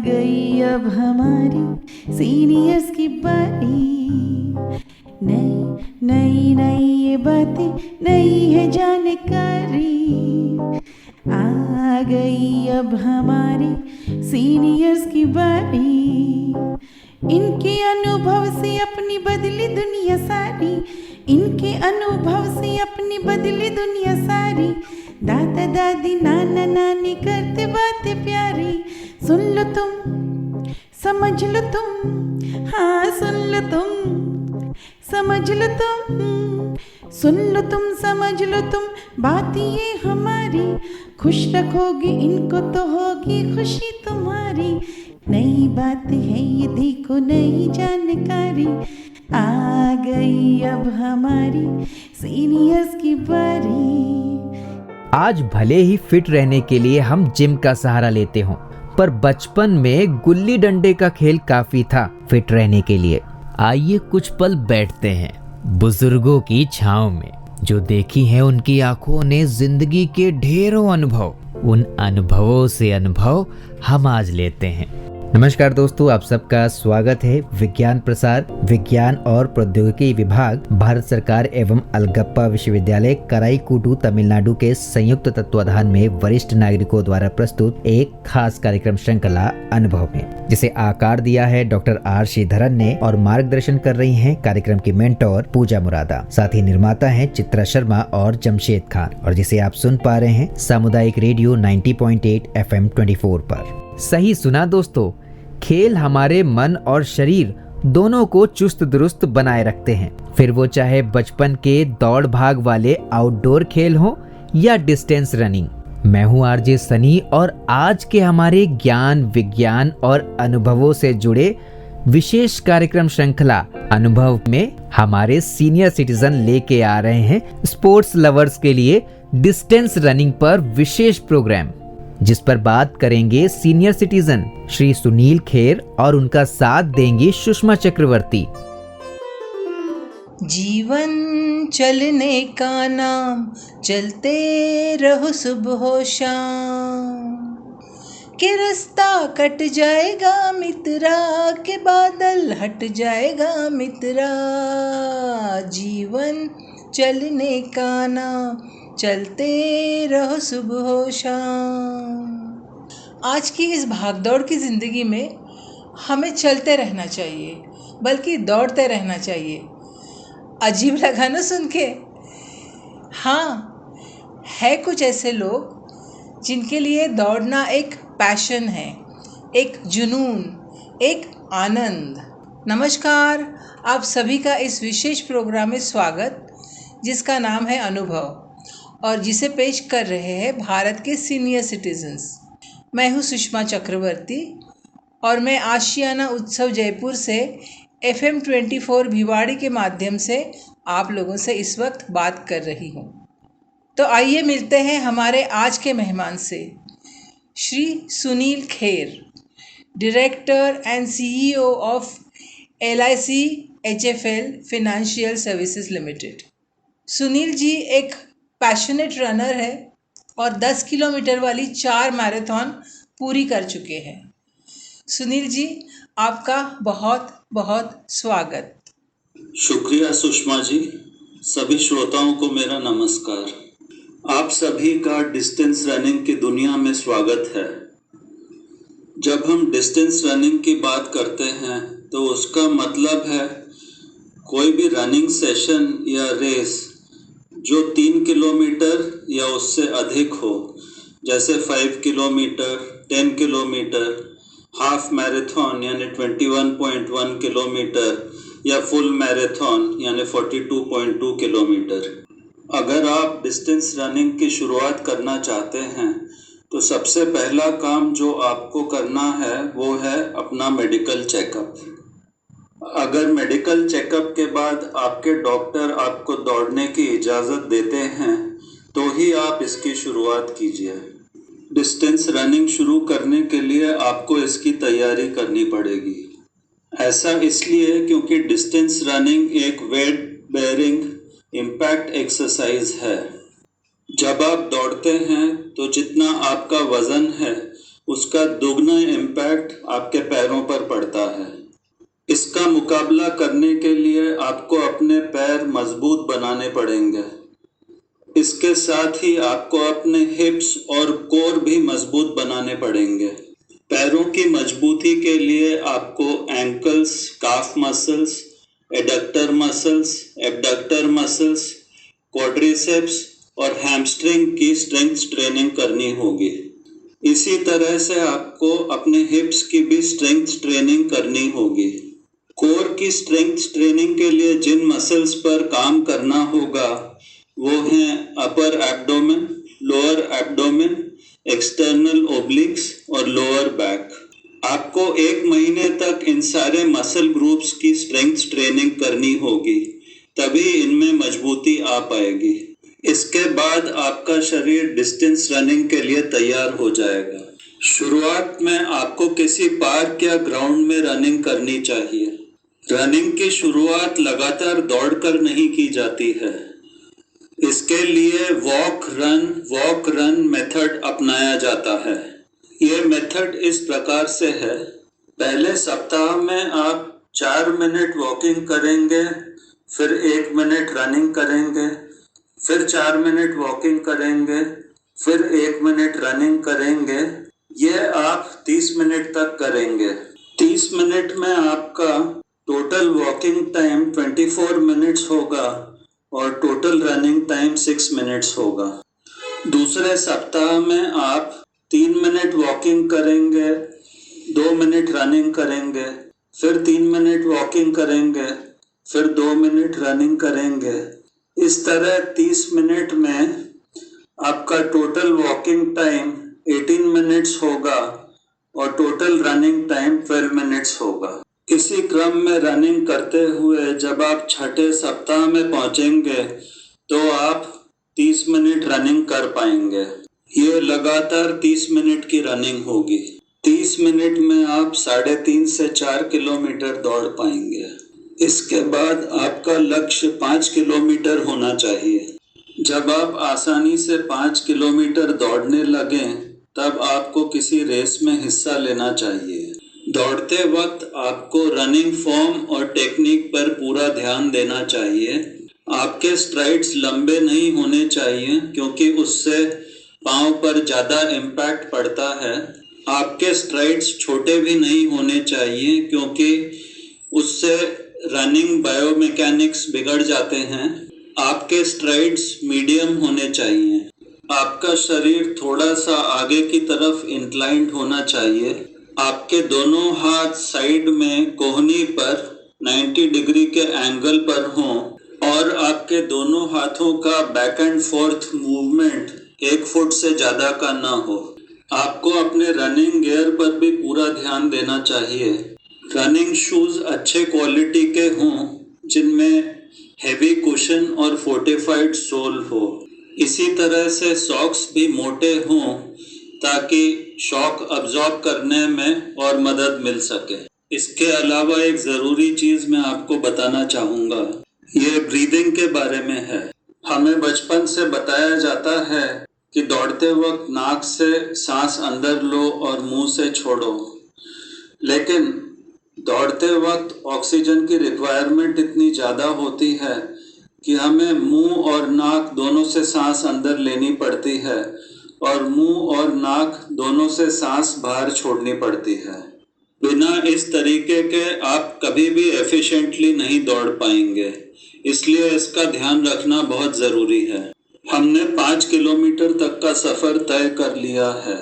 गई अब हमारी सीनियर्स की बारी। नई नई नई ये बातें, नई है जानकारी। आ गई अब हमारी सीनियर्स की बारी। इनके अनुभव से अपनी बदली दुनिया सारी। इनके अनुभव से अपनी बदली दुनिया सारी। दादा दादी नाना नानी करते बातें प्यारी। सुन लो तुम, समझ लो तुम, हाँ सुन लो तुम, समझ लो तुम। सुन लो तुम, समझ लो तुम, बात ये हमारी। खुश रखोगे इनको तो होगी खुशी तुम्हारी। नई बात है ये देखो, नई जानकारी। आ गई अब हमारी सीनियर्स की बारी। आज भले ही फिट रहने के लिए हम जिम का सहारा लेते हों, पर बचपन में गुल्ली डंडे का खेल काफी था फिट रहने के लिए। आइए कुछ पल बैठते हैं बुजुर्गों की छांव में, जो देखी है उनकी आंखों ने जिंदगी के ढेरों अनुभव। उन अनुभवों से अनुभव हम आज लेते हैं। नमस्कार दोस्तों, आप सबका स्वागत है। विज्ञान प्रसार विज्ञान और प्रौद्योगिकी विभाग, भारत सरकार एवं अलगप्पा विश्वविद्यालय कराईकुटू तमिलनाडु के संयुक्त तत्वाधान में वरिष्ठ नागरिकों द्वारा प्रस्तुत एक खास कार्यक्रम श्रृंखला अनुभव में, जिसे आकार दिया है डॉक्टर आर श्रीधरन ने और मार्गदर्शन कर रही हैं कार्यक्रम की मेंटोर पूजा मुरादा। साथ ही निर्माता हैं चित्रा शर्मा और जमशेद खान, और जिसे आप सुन पा रहे हैं सामुदायिक रेडियो 90.8 FM 24 पर। सही सुना दोस्तों, खेल हमारे मन और शरीर दोनों को चुस्त दुरुस्त बनाए रखते हैं। फिर वो चाहे बचपन के दौड़ भाग वाले आउटडोर खेल हो या डिस्टेंस रनिंग। मैं हूं आरजे सनी, और आज के हमारे ज्ञान विज्ञान और अनुभवों से जुड़े विशेष कार्यक्रम श्रृंखला अनुभव में हमारे सीनियर सिटीजन लेके आ रहे हैं स्पोर्ट्स लवर्स के लिए डिस्टेंस रनिंग पर विशेष प्रोग्राम, जिस पर बात करेंगे सीनियर सिटीजन श्री सुनील खेर, और उनका साथ देंगी सुषमा चक्रवर्ती। जीवन चलने का नाम, चलते रहो सुबह शाम। के रास्ता कट जाएगा मित्रा, के बादल हट जाएगा मित्रा। जीवन चलने का नाम, चलते रहो सुबह शाम। आज की इस भागदौड़ की ज़िंदगी में हमें चलते रहना चाहिए, बल्कि दौड़ते रहना चाहिए। अजीब लगा ना सुन के? हाँ, है कुछ ऐसे लोग जिनके लिए दौड़ना एक पैशन है, एक जुनून, एक आनंद। नमस्कार, आप सभी का इस विशेष प्रोग्राम में स्वागत, जिसका नाम है अनुभव, और जिसे पेश कर रहे हैं भारत के सीनियर सिटीजन्स। मैं हूँ सुषमा चक्रवर्ती, और मैं आशियाना उत्सव जयपुर से FM 24 भिवाड़ी के माध्यम से आप लोगों से इस वक्त बात कर रही हूँ। तो आइए मिलते हैं हमारे आज के मेहमान से, Shri Sunil Kher, director and CEO of LIC HFL financial services limited. Sunil ji एक पैशनेट रनर है और 10 किलोमीटर वाली 4 मैराथन पूरी कर चुके हैं। सुनील जी, आपका बहुत बहुत स्वागत। शुक्रिया सुषमा जी। सभी श्रोताओं को मेरा नमस्कार। आप सभी का डिस्टेंस रनिंग की दुनिया में स्वागत है। जब हम डिस्टेंस रनिंग की बात करते हैं तो उसका मतलब है कोई भी रनिंग सेशन या रेस जो 3 किलोमीटर या उससे अधिक हो, जैसे 5 किलोमीटर, 10 किलोमीटर, हाफ मैराथन यानी 21.1 किलोमीटर या फुल मैराथन यानी 42.2 किलोमीटर। अगर आप डिस्टेंस रनिंग की शुरुआत करना चाहते हैं तो सबसे पहला काम जो आपको करना है वो है अपना मेडिकल चेकअप। अगर मेडिकल चेकअप के बाद आपके डॉक्टर आपको दौड़ने की इजाज़त देते हैं तो ही आप इसकी शुरुआत कीजिए। डिस्टेंस रनिंग शुरू करने के लिए आपको इसकी तैयारी करनी पड़ेगी। ऐसा इसलिए क्योंकि डिस्टेंस रनिंग एक वेट बेयरिंग इम्पैक्ट एक्सरसाइज है। जब आप दौड़ते हैं तो जितना आपका वज़न है उसका दोगुना इम्पैक्ट आपके पैरों पर पड़ता है। इसका मुकाबला करने के लिए आपको अपने पैर मजबूत बनाने पड़ेंगे। इसके साथ ही आपको अपने हिप्स और कोर भी मजबूत बनाने पड़ेंगे। पैरों की मजबूती के लिए आपको एंकल्स, काफ muscles, adductor muscles, abductor muscles, quadriceps और हैमस्ट्रिंग की स्ट्रेंथ ट्रेनिंग करनी होगी। इसी तरह से आपको अपने हिप्स की भी स्ट्रेंथ ट्रेनिंग करनी होगी। कोर की स्ट्रेंथ ट्रेनिंग के लिए जिन मसल्स पर काम करना होगा वो हैं upper abdomen, lower abdomen, external obliques और लोअर बैक। आपको 1 महीने तक इन सारे मसल ग्रुप्स की स्ट्रेंथ ट्रेनिंग करनी होगी, तभी इनमें मजबूती आ पाएगी। इसके बाद आपका शरीर डिस्टेंस रनिंग के लिए तैयार हो जाएगा। शुरुआत में आपको किसी पार्क या ग्राउंड में रनिंग करनी चाहिए। रनिंग की शुरुआत लगातार दौड़कर नहीं की जाती है। इसके लिए वॉक रन मेथड अपनाया जाता है। ये मेथड इस प्रकार से है। पहले सप्ताह में आप 4 मिनट वॉकिंग करेंगे, फिर 1 मिनट रनिंग करेंगे, फिर 4 मिनट वॉकिंग करेंगे, फिर 1 मिनट रनिंग करेंगे। ये आप 30 मिनट तक करेंगे। 30 मिनट में आपका टोटल वॉकिंग टाइम 24 मिनट्स होगा और टोटल रनिंग टाइम 6 मिनट्स होगा। दूसरे सप्ताह में आप 3 मिनट वॉकिंग करेंगे, 2 मिनट रनिंग करेंगे, फिर 3 मिनट वॉकिंग करेंगे, फिर 2 मिनट रनिंग करेंगे। इस तरह 30 मिनट में आपका टोटल वॉकिंग टाइम 18 मिनट्स होगा और टोटल रनिंग टाइम 12 मिनट्स होगा। इसी क्रम में रनिंग करते हुए जब आप छठे सप्ताह में पहुंचेंगे तो आप 30 मिनट रनिंग कर पाएंगे। ये लगातार 30 मिनट की रनिंग होगी। 30 मिनट में आप 3.5 से 4 किलोमीटर दौड़ पाएंगे। इसके बाद आपका लक्ष्य 5 किलोमीटर होना चाहिए। जब आप आसानी से 5 किलोमीटर दौड़ने लगें तब आपको किसी रेस में हिस्सा लेना चाहिए। दौड़ते वक्त आपको रनिंग फॉर्म और टेक्निक पर पूरा ध्यान देना चाहिए। आपके स्ट्राइड्स लंबे नहीं होने चाहिए क्योंकि उससे पाँव पर ज़्यादा इम्पैक्ट पड़ता है। आपके स्ट्राइड्स छोटे भी नहीं होने चाहिए क्योंकि उससे रनिंग बायोमैकेनिक्स बिगड़ जाते हैं। आपके स्ट्राइड्स मीडियम होने चाहिए। आपका शरीर थोड़ा सा आगे की तरफ इंक्लाइंड होना चाहिए। आपके दोनों हाथ साइड में कोहनी पर 90 डिग्री के एंगल पर हों और आपके दोनों हाथों का back and fourth movement 1 foot से ज़्यादा का ना हो। आपको अपने रनिंग गियर पर भी पूरा ध्यान देना चाहिए। रनिंग शूज़ अच्छे क्वालिटी के हों जिनमें हेवी कुशन और फोर्टिफाइड सोल हो। इसी तरह से सॉक्स भी मोटे हों ताकि शॉक अब्जॉर्ब करने में और मदद मिल सके। इसके अलावा एक ज़रूरी चीज़ मैं आपको बताना चाहूँगा। ये ब्रीदिंग के बारे में है। हमें बचपन से बताया जाता है कि दौड़ते वक्त नाक से सांस अंदर लो और मुंह से छोड़ो, लेकिन दौड़ते वक्त ऑक्सीजन की रिक्वायरमेंट इतनी ज़्यादा होती है कि हमें मुंह और नाक दोनों से सांस अंदर लेनी पड़ती है और मुंह और नाक दोनों से सांस बाहर छोड़नी पड़ती है। बिना इस तरीके के आप कभी भी एफिशिएंटली नहीं दौड़ पाएंगे, इसलिए इसका ध्यान रखना बहुत ज़रूरी है। हमने 5 किलोमीटर तक का सफ़र तय कर लिया है।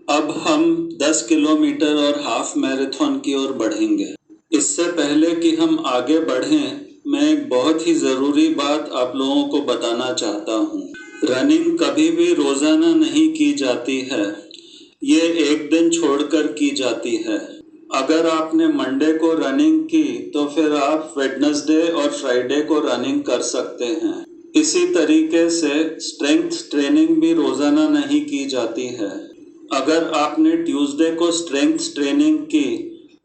अब हम 10 किलोमीटर और हाफ मैराथन की ओर बढ़ेंगे। इससे पहले कि हम आगे बढ़ें, मैं एक बहुत ही ज़रूरी बात आप लोगों को बताना चाहता हूँ। रनिंग कभी भी रोज़ाना नहीं की जाती है, ये एक दिन छोड़कर की जाती है। अगर आपने मंडे को रनिंग की तो फिर आप वेडनेसडे और फ्राइडे को रनिंग कर सकते हैं। इसी तरीके से स्ट्रेंथ ट्रेनिंग भी रोज़ाना नहीं की जाती है। अगर आपने ट्यूसडे को स्ट्रेंथ ट्रेनिंग की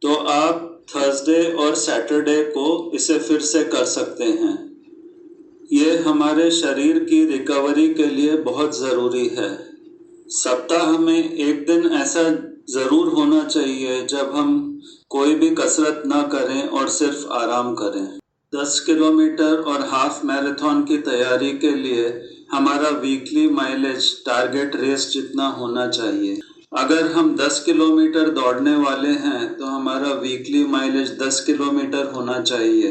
तो आप थर्सडे और सैटरडे को इसे फिर से कर सकते हैं। ये हमारे शरीर की रिकवरी के लिए बहुत ज़रूरी है। सप्ताह में एक दिन ऐसा ज़रूर होना चाहिए जब हम कोई भी कसरत ना करें और सिर्फ आराम करें। 10 किलोमीटर और हाफ मैराथन की तैयारी के लिए हमारा वीकली माइलेज टारगेट रेस जितना होना चाहिए। अगर हम 10 किलोमीटर दौड़ने वाले हैं तो हमारा वीकली माइलेज 10 किलोमीटर होना चाहिए,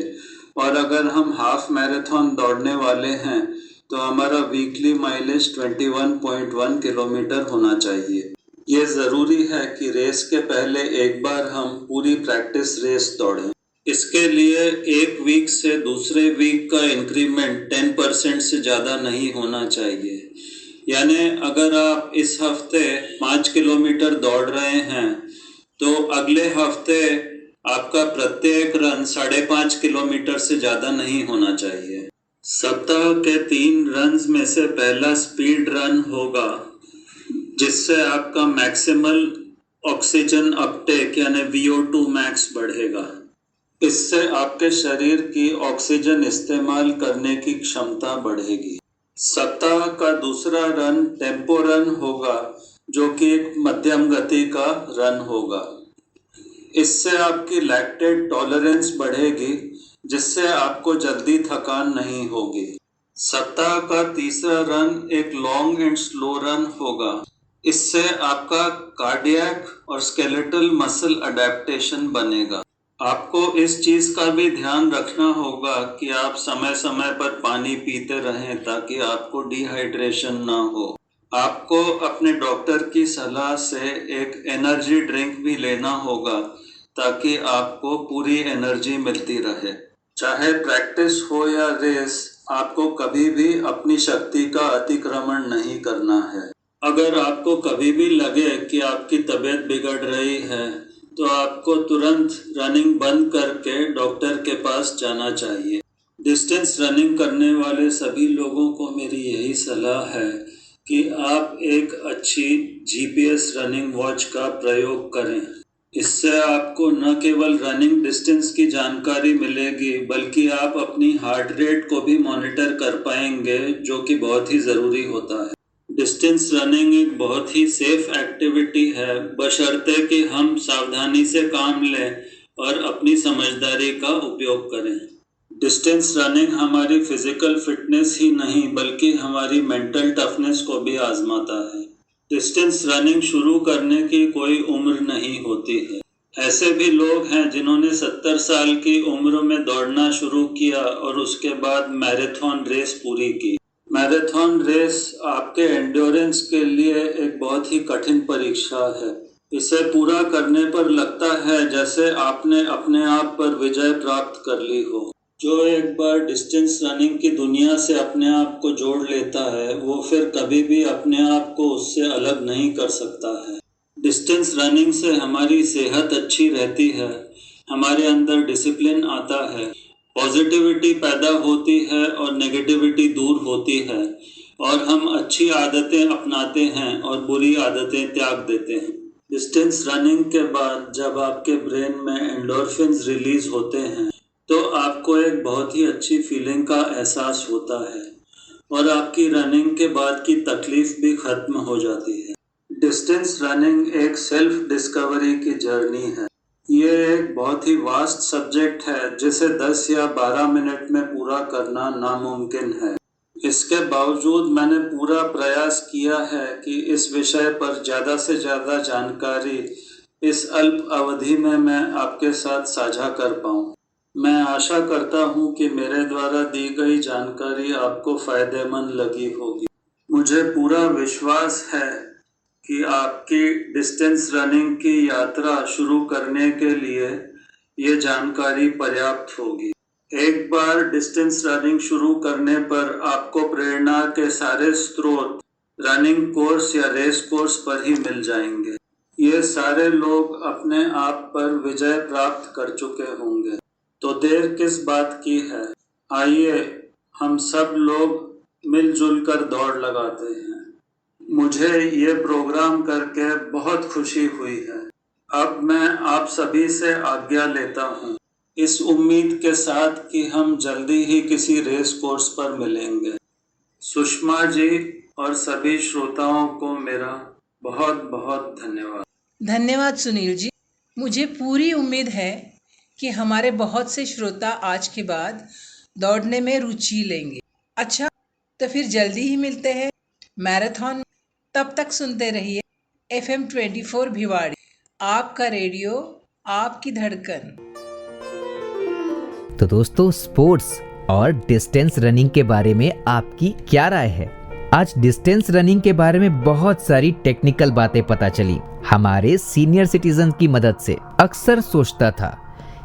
और अगर हम हाफ मैराथन दौड़ने वाले हैं तो हमारा वीकली माइलेज 21.1 किलोमीटर होना चाहिए। ये ज़रूरी है कि रेस के पहले एक बार हम पूरी प्रैक्टिस रेस दौड़ें। इसके लिए एक वीक से दूसरे वीक का इंक्रीमेंट 10% से ज़्यादा नहीं होना चाहिए। यानी अगर आप इस हफ्ते 5 किलोमीटर दौड़ रहे हैं तो अगले हफ्ते आपका प्रत्येक रन 5.5 किलोमीटर से ज़्यादा नहीं होना चाहिए। सप्ताह के 3 रन में से पहला स्पीड रन होगा, जिससे आपका मैक्सिमल ऑक्सीजन अपटेक यानी VO2 मैक्स बढ़ेगा। इससे आपके शरीर की ऑक्सीजन इस्तेमाल करने की क्षमता बढ़ेगी। सप्ताह का दूसरा रन टेम्पो रन होगा, जो कि एक मध्यम गति का रन होगा। इससे आपकी लैक्टेट टॉलरेंस बढ़ेगी, जिससे आपको जल्दी थकान नहीं होगी। सप्ताह का तीसरा रन एक लॉन्ग एंड स्लो रन होगा। इससे आपका कार्डियक और स्केलेटल मसल अडेप्टेशन बनेगा। आपको इस चीज का भी ध्यान रखना होगा कि आप समय समय पर पानी पीते रहें ताकि आपको डिहाइड्रेशन ना हो। आपको अपने डॉक्टर की सलाह से एक एनर्जी ड्रिंक भी लेना होगा ताकि आपको पूरी एनर्जी मिलती रहे। चाहे प्रैक्टिस हो या रेस, आपको कभी भी अपनी शक्ति का अतिक्रमण नहीं करना है। अगर आपको कभी भी लगे कि आपकी तबीयत बिगड़ रही है तो आपको तुरंत रनिंग बंद करके डॉक्टर के पास जाना चाहिए। डिस्टेंस रनिंग करने वाले सभी लोगों को मेरी यही सलाह है कि आप एक अच्छी GPS रनिंग वॉच का प्रयोग करें। इससे आपको न केवल रनिंग डिस्टेंस की जानकारी मिलेगी, बल्कि आप अपनी हार्ट रेट को भी मॉनिटर कर पाएंगे, जो कि बहुत ही ज़रूरी होता है। डिस्टेंस रनिंग एक बहुत ही सेफ एक्टिविटी है, बशर्ते कि हम सावधानी से काम लें और अपनी समझदारी का उपयोग करें। डिस्टेंस रनिंग हमारी फिजिकल फिटनेस ही नहीं बल्कि हमारी मेंटल टफनेस को भी आजमाता है। डिस्टेंस रनिंग शुरू करने की कोई उम्र नहीं होती है। ऐसे भी लोग हैं जिन्होंने 70 साल की उम्र में दौड़ना शुरू किया और उसके बाद मैराथन रेस पूरी की। मैराथन रेस आपके एंड्योरेंस के लिए एक बहुत ही कठिन परीक्षा है। इसे पूरा करने पर लगता है जैसे आपने अपने आप पर विजय प्राप्त कर ली हो। जो एक बार डिस्टेंस रनिंग की दुनिया से अपने आप को जोड़ लेता है, वो फिर कभी भी अपने आप को उससे अलग नहीं कर सकता है। डिस्टेंस रनिंग से हमारी सेहत अच्छी रहती है, हमारे अंदर डिसिप्लिन आता है, पॉजिटिविटी पैदा होती है और नेगेटिविटी दूर होती है, और हम अच्छी आदतें अपनाते हैं और बुरी आदतें त्याग देते हैं। डिस्टेंस रनिंग के बाद जब आपके ब्रेन में एंडोर्फिन्स रिलीज होते हैं तो आपको एक बहुत ही अच्छी फीलिंग का एहसास होता है और आपकी रनिंग के बाद की तकलीफ भी खत्म हो जाती है। डिस्टेंस रनिंग एक सेल्फ डिस्कवरी की जर्नी है। ये एक बहुत ही वास्ट सब्जेक्ट है जिसे 10 या 12 मिनट में पूरा करना नामुमकिन है। इसके बावजूद मैंने पूरा प्रयास किया है कि इस विषय पर ज़्यादा से ज़्यादा जानकारी इस अल्प अवधि में मैं आपके साथ साझा कर पाऊँ। मैं आशा करता हूँ कि मेरे द्वारा दी गई जानकारी आपको फ़ायदेमंद लगी होगी। मुझे पूरा विश्वास है कि आपकी डिस्टेंस रनिंग की यात्रा शुरू करने के लिए ये जानकारी पर्याप्त होगी। एक बार डिस्टेंस रनिंग शुरू करने पर आपको प्रेरणा के सारे स्रोत रनिंग कोर्स या रेस कोर्स पर ही मिल जाएंगे। ये सारे लोग अपने आप पर विजय प्राप्त कर चुके होंगे, तो देर किस बात की है। आइए हम सब लोग मिलजुल कर दौड़ लगाते हैं। मुझे ये प्रोग्राम करके बहुत खुशी हुई है। अब मैं आप सभी से आज्ञा लेता हूँ, इस उम्मीद के साथ कि हम जल्दी ही किसी रेस कोर्स पर मिलेंगे। सुषमा जी और सभी श्रोताओं को मेरा बहुत बहुत धन्यवाद। धन्यवाद सुनील जी। मुझे पूरी उम्मीद है कि हमारे बहुत से श्रोता आज के बाद दौड़ने में रुचि लेंगे। अच्छा, तो फिर जल्दी ही मिलते हैं मैराथन। तब तक सुनते रहिए FM 24 भिवाड़ी, आपका रेडियो, आपकी धड़कन। तो दोस्तों, स्पोर्ट्स और डिस्टेंस रनिंग के बारे में आपकी क्या राय है? आज डिस्टेंस रनिंग के बारे में बहुत सारी टेक्निकल बातें पता चली हमारे सीनियर सिटीजन की मदद से। अक्सर सोचता था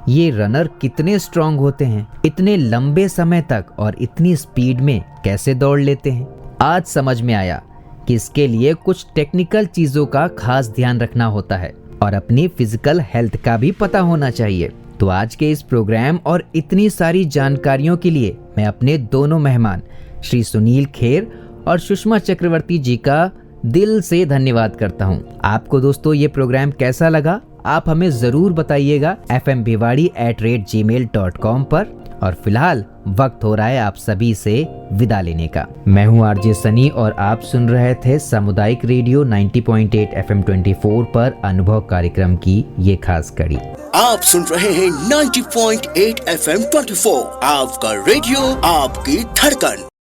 ये रनर कितने स्ट्रांग होते हैं, इतने लंबे समय तक और इतनी स्पीड में कैसे दौड़ लेते हैं। आज समझ में आया कि इसके लिए कुछ टेक्निकल चीजों का खास ध्यान रखना होता है और अपनी फिजिकल हेल्थ का भी पता होना चाहिए। तो आज के इस प्रोग्राम और इतनी सारी जानकारियों के लिए मैं अपने दोनों मेहमान श्री सुनील खेर और सुषमा चक्रवर्ती जी का दिल से धन्यवाद करता हूँ। आपको दोस्तों ये प्रोग्राम कैसा लगा, आप हमें जरूर बताइएगा fmbhiwadi@gmail.com पर। और फिलहाल वक्त हो रहा है आप सभी से विदा लेने का। मैं हूँ आरजे सनी और आप सुन रहे थे सामुदायिक रेडियो 90.8 FM 24 पर अनुभव कार्यक्रम की ये खास कड़ी। आप सुन रहे हैं 90.8 FM 24, आपका रेडियो, आपकी धड़कन।